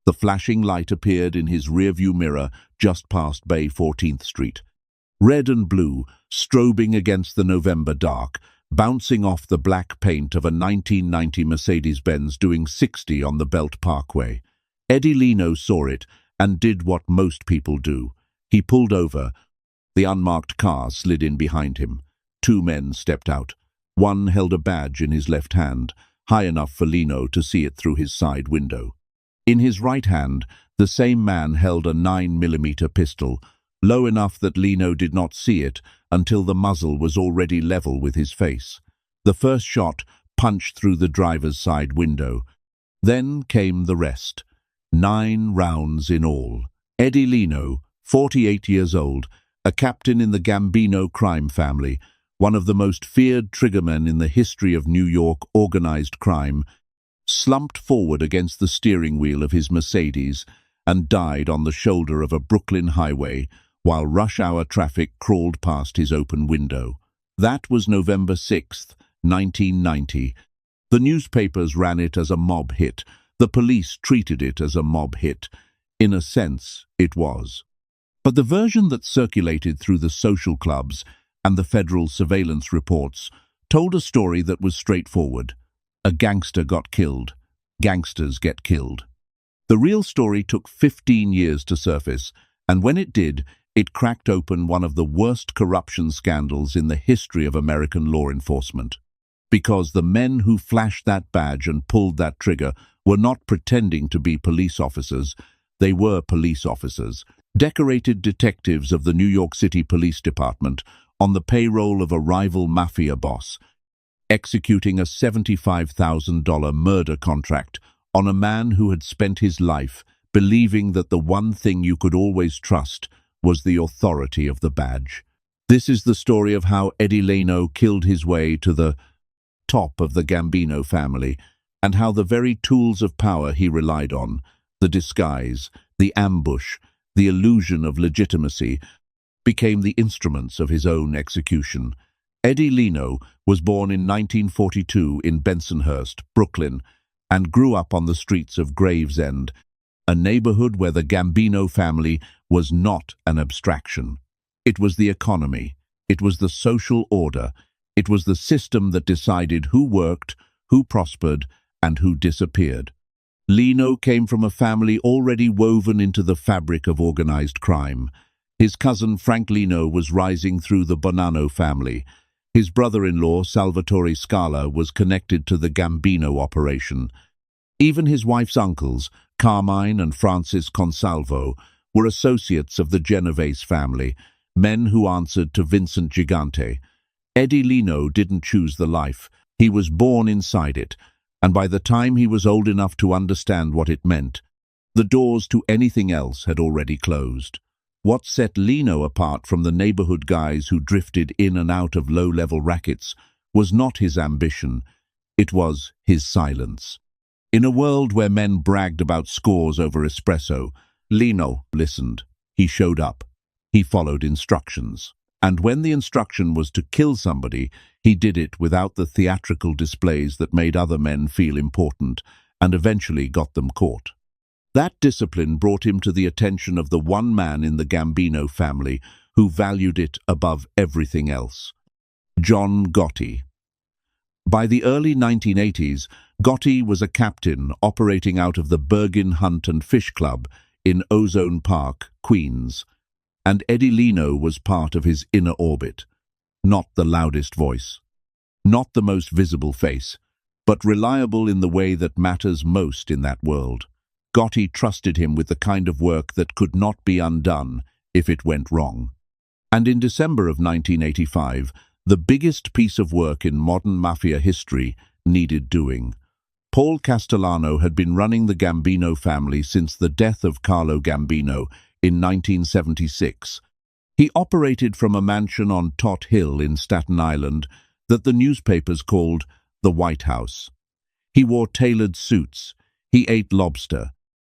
The flashing light appeared in his rearview mirror just past Bay 14th Street. Red and blue, strobing against the November dark, bouncing off the black paint of a 1990 Mercedes-Benz doing 60 on the Belt Parkway. Eddie Leno saw it and did what most people do. He pulled over. The unmarked car slid in behind him. Two men stepped out. One held a badge in his left hand, high enough for Leno to see it through his side window. In his right hand, the same man held a 9mm pistol, low enough that Leno did not see it until the muzzle was already level with his face. The first shot punched through the driver's side window. Then came the rest. 9 rounds in all. Eddie Leno, 48 years old, a captain in the Gambino crime family, one of the most feared triggermen in the history of New York organized crime, slumped forward against the steering wheel of his Mercedes and died on the shoulder of a Brooklyn highway while rush-hour traffic crawled past his open window. That was November 6th, 1990. The newspapers ran it as a mob hit. The police treated it as a mob hit. In a sense, it was. But the version that circulated through the social clubs and the federal surveillance reports told a story that was straightforward. A gangster got killed. Gangsters get killed. The real story took 15 years to surface, and when it did, it cracked open one of the worst corruption scandals in the history of American law enforcement. Because the men who flashed that badge and pulled that trigger were not pretending to be police officers, they were police officers, decorated detectives of the New York City Police Department on the payroll of a rival Mafia boss, executing a $75,000 murder contract on a man who had spent his life believing that the one thing you could always trust was the authority of the badge. This is the story of how Eddie Leno killed his way to the top of the Gambino family, and how the very tools of power he relied on, the disguise, the ambush, the illusion of legitimacy, became the instruments of his own execution. Eddie Leno was born in 1942 in Bensonhurst, Brooklyn, and grew up on the streets of Gravesend, a neighborhood where the Gambino family was not an abstraction. It was the economy. It was the social order. It was the system that decided who worked, who prospered, and who disappeared. Leno came from a family already woven into the fabric of organized crime. His cousin Frank Leno was rising through the Bonanno family. His brother-in-law, Salvatore Scala, was connected to the Gambino operation. Even his wife's uncles, Carmine and Francis Consalvo, were associates of the Genovese family, men who answered to Vincent Gigante. Eddie Leno didn't choose the life. He was born inside it, and by the time he was old enough to understand what it meant, the doors to anything else had already closed. What set Leno apart from the neighborhood guys who drifted in and out of low-level rackets was not his ambition, it was his silence. In a world where men bragged about scores over espresso, Leno listened. He showed up. He followed instructions. And when the instruction was to kill somebody, he did it without the theatrical displays that made other men feel important and eventually got them caught. That discipline brought him to the attention of the one man in the Gambino family who valued it above everything else: John Gotti. By the early 1980s, Gotti was a captain operating out of the Bergin Hunt and Fish Club in Ozone Park, Queens, and Eddie Leno was part of his inner orbit. Not the loudest voice, not the most visible face, but reliable in the way that matters most in that world. Gotti trusted him with the kind of work that could not be undone if it went wrong. And in December of 1985, the biggest piece of work in modern Mafia history needed doing. Paul Castellano had been running the Gambino family since the death of Carlo Gambino in 1976. He operated from a mansion on Tot Hill in Staten Island that the newspapers called the White House. He wore tailored suits. He ate lobster.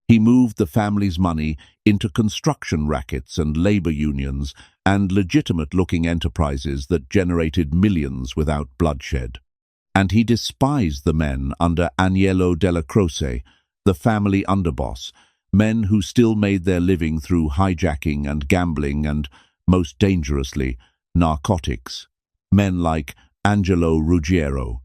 He moved the family's money into construction rackets and labor unions and legitimate-looking enterprises that generated millions without bloodshed. And he despised the men under Agnello della Croce, the family underboss, men who still made their living through hijacking and gambling and, most dangerously, narcotics. Men like Angelo Ruggiero,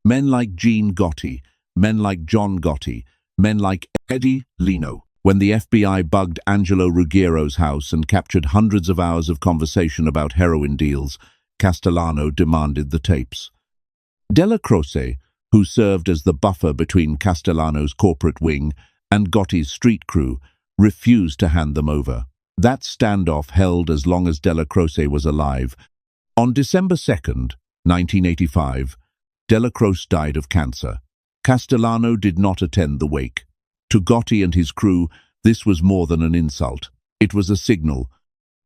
men like Gene Gotti, men like John Gotti, men like Eddie Leno. When the FBI bugged Angelo Ruggiero's house and captured hundreds of hours of conversation about heroin deals, Castellano demanded the tapes. Della Croce, who served as the buffer between Castellano's corporate wing and Gotti's street crew, refused to hand them over. That standoff held as long as Della Croce was alive. On December 2nd, 1985, Della Croce died of cancer. Castellano did not attend the wake. To Gotti and his crew, this was more than an insult. It was a signal.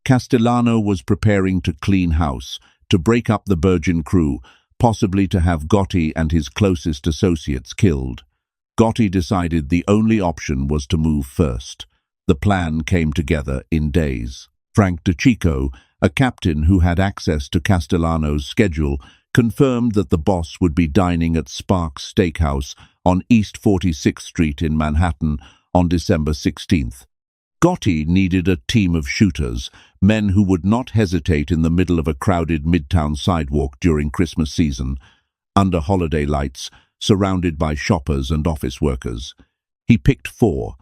Castellano was preparing to clean house, to break up the Virgin crew, possibly to have Gotti and his closest associates killed. Gotti decided the only option was to move first. The plan came together in days. Frank DeCicco, a captain who had access to Castellano's schedule, confirmed that the boss would be dining at Sparks Steakhouse on East 46th Street in Manhattan on December 16th. Gotti needed a team of shooters, men who would not hesitate in the middle of a crowded midtown sidewalk during Christmas season, under holiday lights, surrounded by shoppers and office workers. He picked 4: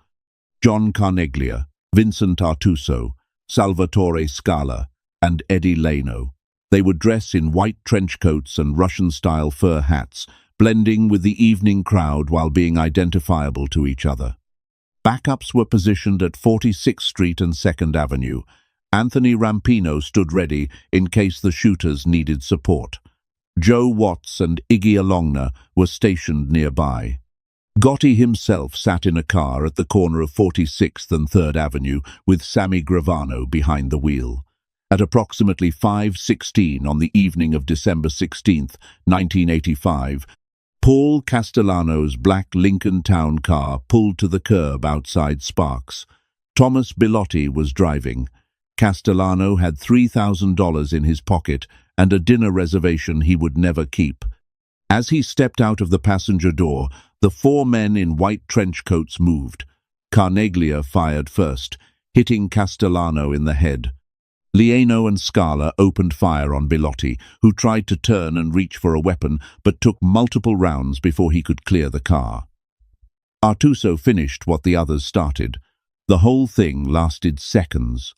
John Carneglia, Vincent Artuso, Salvatore Scala, and Eddie Leno. They would dress in white trench coats and Russian-style fur hats, blending with the evening crowd while being identifiable to each other. Backups were positioned at 46th Street and 2nd Avenue. Anthony Rampino stood ready in case the shooters needed support. Joe Watts and Iggy Alongna were stationed nearby. Gotti himself sat in a car at the corner of 46th and 3rd Avenue with Sammy Gravano behind the wheel. At approximately 5:16 on the evening of December 16, 1985, Paul Castellano's black Lincoln Town car pulled to the curb outside Sparks. Thomas Bilotti was driving. Castellano had $3,000 in his pocket and a dinner reservation he would never keep. As he stepped out of the passenger door, the 4 men in white trench coats moved. Carneglia fired first, hitting Castellano in the head. Leno and Scala opened fire on Bilotti, who tried to turn and reach for a weapon but took multiple rounds before he could clear the car. Artuso finished what the others started. The whole thing lasted seconds.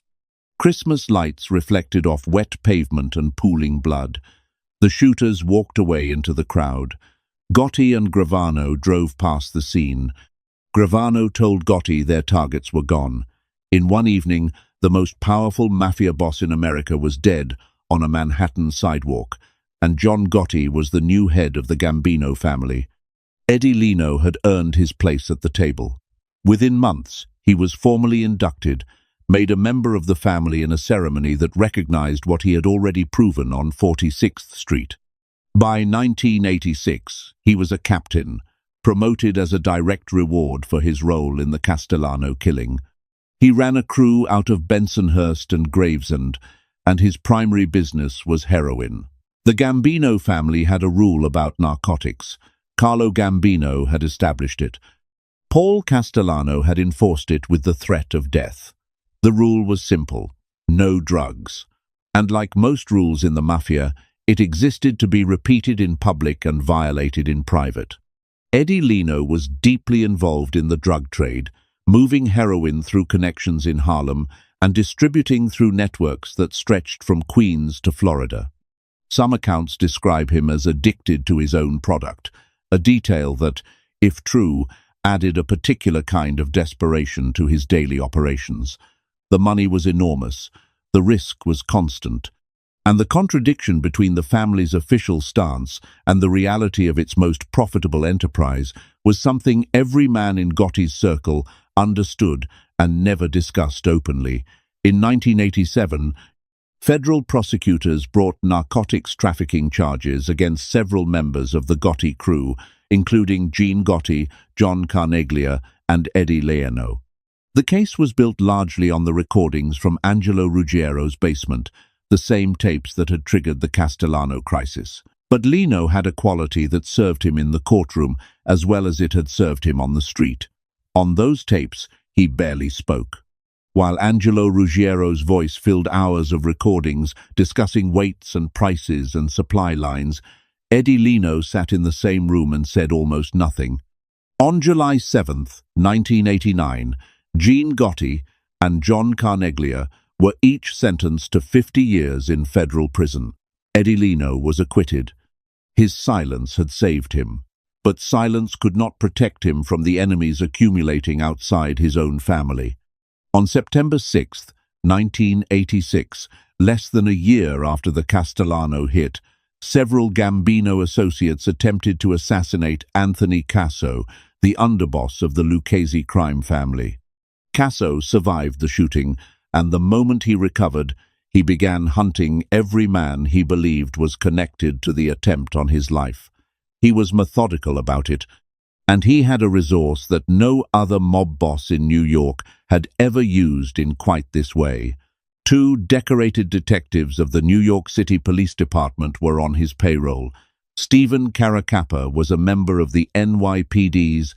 Christmas lights reflected off wet pavement and pooling blood. The shooters walked away into the crowd. Gotti and Gravano drove past the scene. Gravano told Gotti their targets were gone. In one evening, the most powerful mafia boss in America was dead on a Manhattan sidewalk, and John Gotti was the new head of the Gambino family. Eddie Leno had earned his place at the table. Within months, he was formally inducted, made a member of the family in a ceremony that recognized what he had already proven on 46th Street. By 1986, he was a captain, promoted as a direct reward for his role in the Castellano killing. He ran a crew out of Bensonhurst and Gravesend, and his primary business was heroin. The Gambino family had a rule about narcotics. Carlo Gambino had established it. Paul Castellano had enforced it with the threat of death. The rule was simple: no drugs. And like most rules in the Mafia, it existed to be repeated in public and violated in private. Eddie Leno was deeply involved in the drug trade, moving heroin through connections in Harlem and distributing through networks that stretched from Queens to Florida. Some accounts describe him as addicted to his own product, a detail that, if true, added a particular kind of desperation to his daily operations. The money was enormous, the risk was constant, and the contradiction between the family's official stance and the reality of its most profitable enterprise was something every man in Gotti's circle understood and never discussed openly. In 1987, federal prosecutors brought narcotics trafficking charges against several members of the Gotti crew, including Gene Gotti, John Carneglia, and Eddie Leno. The case was built largely on the recordings from Angelo Ruggiero's basement, the same tapes that had triggered the Castellano crisis. But Leno had a quality that served him in the courtroom as well as it had served him on the street. On those tapes, he barely spoke. While Angelo Ruggiero's voice filled hours of recordings discussing weights and prices and supply lines, Eddie Leno sat in the same room and said almost nothing. On July 7th, 1989, Gene Gotti and John Carneglia were each sentenced to 50 years in federal prison. Eddie Leno was acquitted. His silence had saved him, but silence could not protect him from the enemies accumulating outside his own family. On September 6, 1986, less than a year after the Castellano hit, several Gambino associates attempted to assassinate Anthony Casso, the underboss of the Lucchese crime family. Casso survived the shooting, and the moment he recovered, he began hunting every man he believed was connected to the attempt on his life. He was methodical about it, and he had a resource that no other mob boss in New York had ever used in quite this way. 2 decorated detectives of the New York City Police Department were on his payroll. Stephen Caracappa was a member of the NYPD's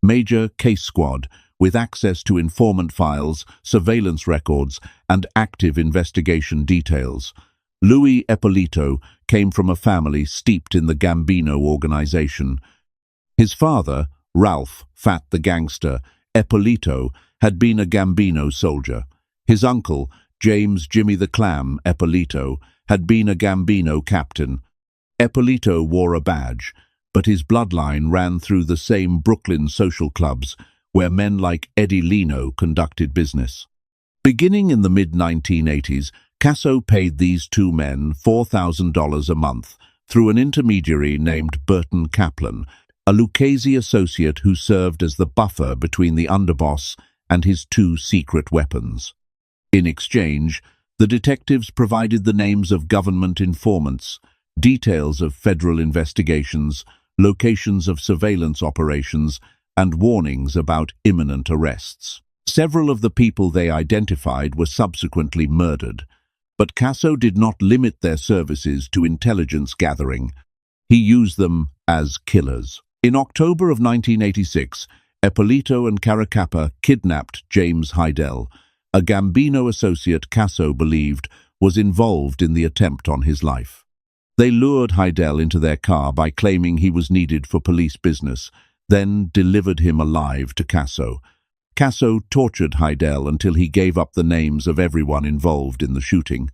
Major Case Squad, with access to informant files, surveillance records, and active investigation details. Louis Ippolito came from a family steeped in the Gambino organization. His father, Ralph Fat the Gangster Ippolito, had been a Gambino soldier. His uncle, James Jimmy the Clam Ippolito, had been a Gambino captain. Ippolito wore a badge, but his bloodline ran through the same Brooklyn social clubs where men like Eddie Leno conducted business. Beginning in the mid-1980s, Casso paid these 2 men $4,000 a month through an intermediary named Burton Kaplan, a Lucchese associate who served as the buffer between the underboss and his 2 secret weapons. In exchange, the detectives provided the names of government informants, details of federal investigations, locations of surveillance operations, and warnings about imminent arrests. Several of the people they identified were subsequently murdered, but Casso did not limit their services to intelligence gathering. He used them as killers. In October of 1986, Ippolito and Caracappa kidnapped James Hydell, a Gambino associate Casso believed was involved in the attempt on his life. They lured Hydell into their car by claiming he was needed for police business, then delivered him alive to Casso. Casso tortured Hydell until he gave up the names of everyone involved in the shooting.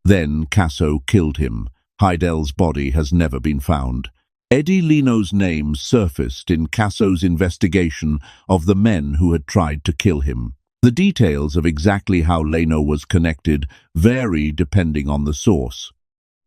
Then Casso killed him. Hydell's body has never been found. Eddie Leno's name surfaced in Casso's investigation of the men who had tried to kill him. The details of exactly how Leno was connected vary depending on the source.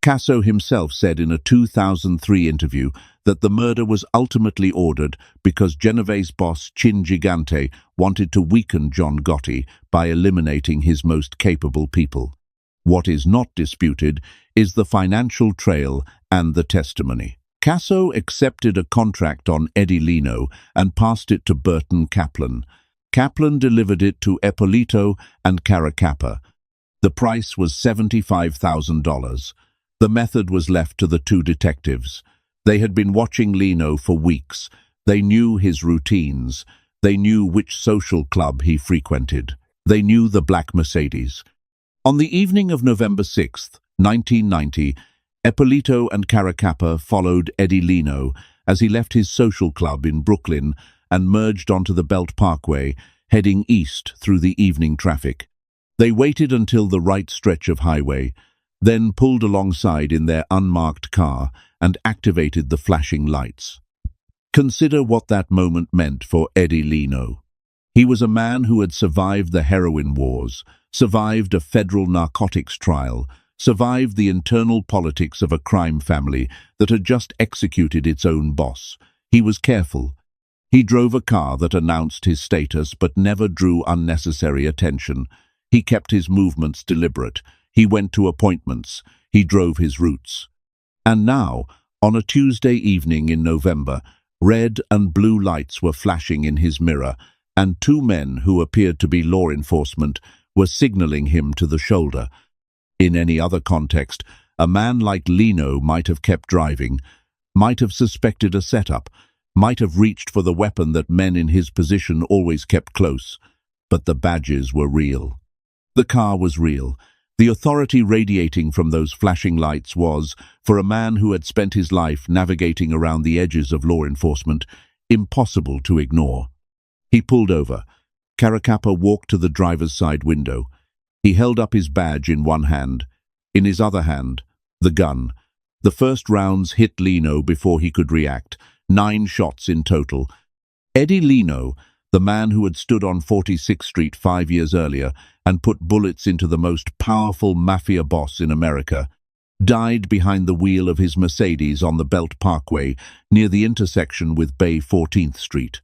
Casso himself said in a 2003 interview that the murder was ultimately ordered because Genovese boss Chin Gigante wanted to weaken John Gotti by eliminating his most capable people. What is not disputed is the financial trail and the testimony. Casso accepted a contract on Eddie Leno and passed it to Burton Kaplan. Kaplan delivered it to Ippolito and Caracappa. The price was $75,000. The method was left to the 2 detectives. They had been watching Leno for weeks. They knew his routines. They knew which social club he frequented. They knew the black Mercedes. On the evening of November 6, 1990, Ippolito and Caracappa followed Eddie Leno as he left his social club in Brooklyn and merged onto the Belt Parkway, heading east through the evening traffic. They waited until the right stretch of highway, then pulled alongside in their unmarked car and activated the flashing lights. Consider what that moment meant for Eddie Leno. He was a man who had survived the heroin wars, survived a federal narcotics trial, survived the internal politics of a crime family that had just executed its own boss. He was careful. He drove a car that announced his status but never drew unnecessary attention. He kept his movements deliberate. He went to appointments. He drove his routes. And now, on a Tuesday evening in November, red and blue lights were flashing in his mirror, and 2 men who appeared to be law enforcement were signaling him to the shoulder. In any other context, a man like Leno might have kept driving, might have suspected a setup, might have reached for the weapon that men in his position always kept close, but the badges were real. The car was real. The authority radiating from those flashing lights was, for a man who had spent his life navigating around the edges of law enforcement, impossible to ignore. He pulled over. Caracappa walked to the driver's side window. He held up his badge in one hand. In his other hand, the gun. The first rounds hit Lino before he could react. 9 shots in total. Eddie Lino, the man who had stood on 46th Street 5 years earlier and put bullets into the most powerful mafia boss in America, died behind the wheel of his Mercedes on the Belt Parkway near the intersection with Bay 14th Street.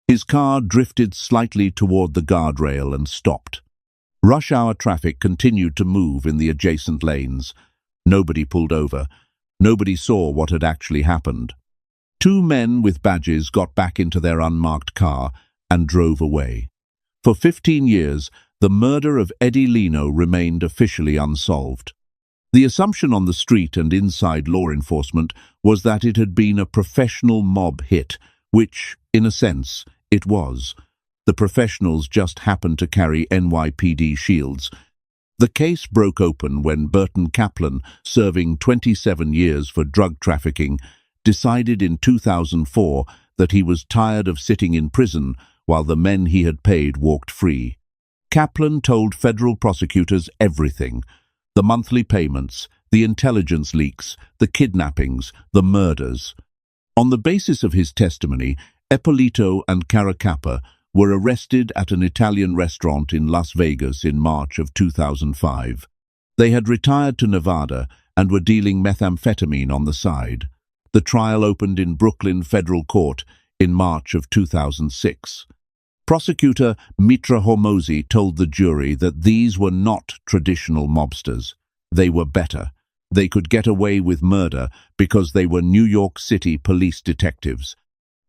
His car drifted slightly toward the guardrail and stopped. Rush hour traffic continued to move in the adjacent lanes. Nobody pulled over. Nobody saw what had actually happened. 2 men with badges got back into their unmarked car and drove away. For 15 years, the murder of Eddie Lino remained officially unsolved. The assumption on the street and inside law enforcement was that it had been a professional mob hit, which, in a sense, it was. The professionals just happened to carry NYPD shields. The case broke open when Burton Kaplan, serving 27 years for drug trafficking, decided in 2004 that he was tired of sitting in prison while the men he had paid walked free. Kaplan told federal prosecutors everything: the monthly payments, the intelligence leaks, the kidnappings, the murders. On the basis of his testimony, Ippolito and Caracappa were arrested at an Italian restaurant in Las Vegas in March of 2005. They had retired to Nevada and were dealing methamphetamine on the side. The trial opened in Brooklyn Federal Court in March of 2006. Prosecutor Mitra Hormozi told the jury that these were not traditional mobsters. They were better. They could get away with murder because they were New York City police detectives.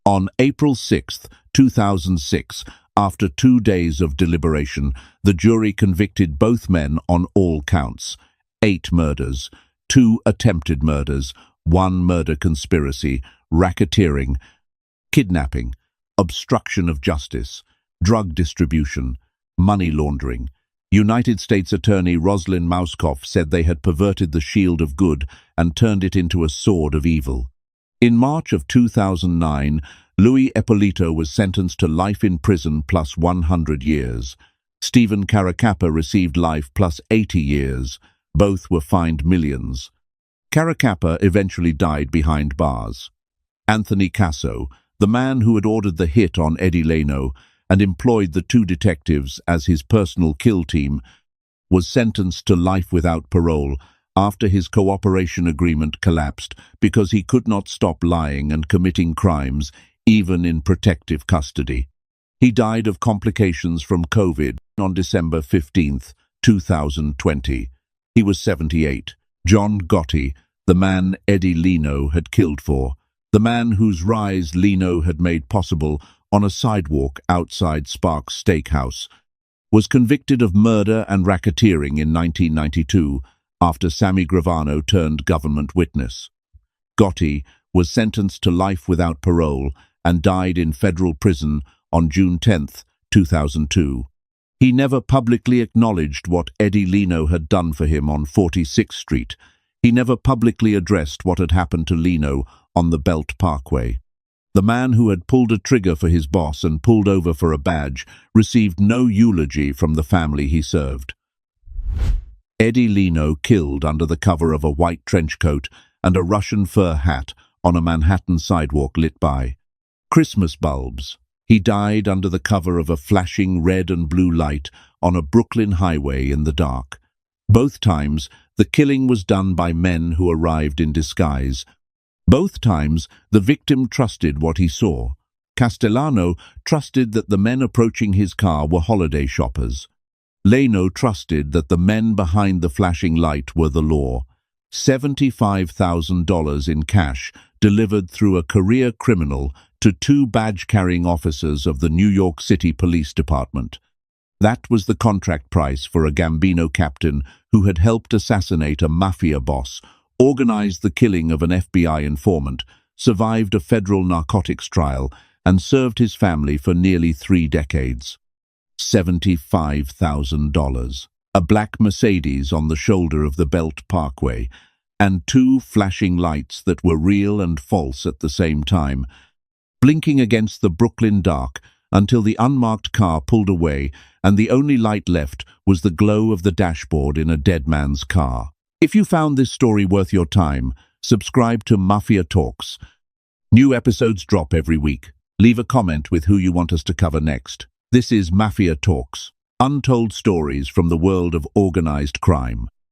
On April 6, 2006, after 2 days of deliberation, the jury convicted both men on all counts: 8 murders, 2 attempted murders, 1 murder conspiracy, racketeering, kidnapping, obstruction of justice, drug distribution, money laundering. United States Attorney Roslyn Mouskoff said they had perverted the shield of good and turned it into a sword of evil. In March of 2009, Louis Ippolito was sentenced to life in prison plus 100 years. Stephen Caracappa received life plus 80 years. Both were fined millions. Caracappa eventually died behind bars. Anthony Casso, the man who had ordered the hit on Eddie Lino and employed the 2 detectives as his personal kill team, was sentenced to life without parole after his cooperation agreement collapsed because he could not stop lying and committing crimes even in protective custody. He died of complications from COVID on December 15, 2020. He was 78. John Gotti, the man Eddie Lino had killed for, the man whose rise Lino had made possible on a sidewalk outside Sparks Steakhouse, was convicted of murder and racketeering in 1992 after Sammy Gravano turned government witness. Gotti was sentenced to life without parole and died in federal prison on June 10, 2002. He never publicly acknowledged what Eddie Lino had done for him on 46th Street. He never publicly addressed what had happened to Lino on the Belt Parkway. The man who had pulled a trigger for his boss and pulled over for a badge received no eulogy from the family he served. Eddie Lino killed under the cover of a white trench coat and a Russian fur hat on a Manhattan sidewalk lit by Christmas bulbs. He died under the cover of a flashing red and blue light on a Brooklyn highway in the dark. Both times, the killing was done by men who arrived in disguise. Both times, the victim trusted what he saw. Castellano trusted that the men approaching his car were holiday shoppers. Leno trusted that the men behind the flashing light were the law. $75,000 in cash delivered through a career criminal to 2 badge-carrying officers of the New York City Police Department. That was the contract price for a Gambino captain who had helped assassinate a Mafia boss, organized the killing of an FBI informant, survived a federal narcotics trial, and served his family for nearly 3 decades. $75,000. A black Mercedes on the shoulder of the Belt Parkway, and 2 flashing lights that were real and false at the same time, blinking against the Brooklyn dark until the unmarked car pulled away and the only light left was the glow of the dashboard in a dead man's car. If you found this story worth your time, subscribe to Mafia Talks. New episodes drop every week. Leave a comment with who you want us to cover next. This is Mafia Talks, untold stories from the world of organized crime.